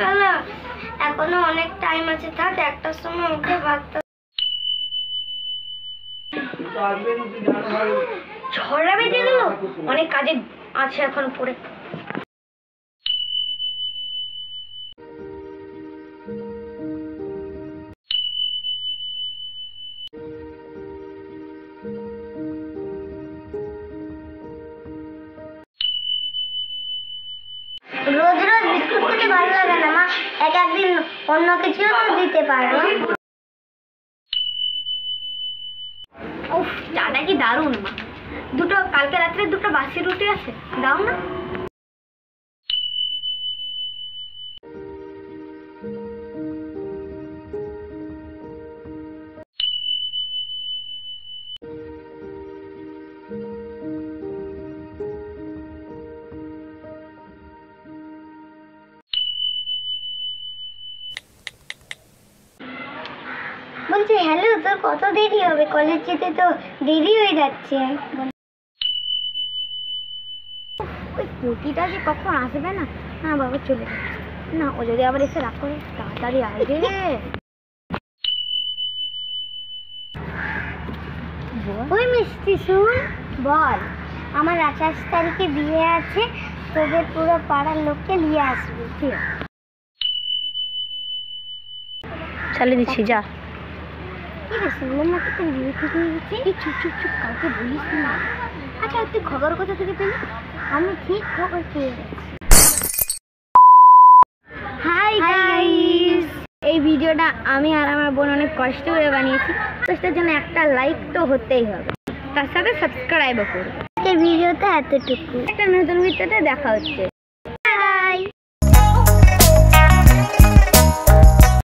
গেল, এখনো অনেক টাইম আছে। থাক, একটার সময় উঠে ভাবতে। ছড়া বেজে গেল, অনেক কাজে আছে এখন পরে। রোজ রোজ বিস্কুট খেতে ভালো লাগে না মা, একদিন অন্য কিছু তো দিতে পারো। উফ, চাটা কি দারুণ মা। দুটো কালকে রাত্রে দুটো বাসি রুটি আছে, দাও না। বলছি হ্যালো, তোর কত দেরি হবে? কলেজ যেতে তো দেরি হয়ে যাচ্ছে। ওই কুটিটা যে কখন আসবে না। না বাবা চলে না, ও যদি আবার এসে রাগ করে, তাড়াতাড়ি আসবে। ওই মিষ্টি শুন, বল। আমার 28 তারিখে বিয়ে আছে, তোদের পুরো পাড়ার লোককে নিয়ে আসবি। ঠিক আছে, চালিয়ে দিচ্ছি, যা। কি রে, শুনলাম নাকি তোর বিয়ে ঠিক হয়ে গেছে? চুপ চুপ চুপ, কাউকে বলিস না। আচ্ছা, তুই খবর কোথা থেকে পেলি? আমি ঠিক খবর পেয়ে গেছি। হাই গাইস, এই ভিডিওটা আমি আর আমার বোন অনেক কষ্ট করে বানিয়েছি। কষ্টের জন্য একটা লাইক তো হতেই হবে, তার সাথে সাবস্ক্রাইবও করবে। এই ভিডিওটা এতটুকু, একটা নতুন ভিডিওতে দেখা হচ্ছে।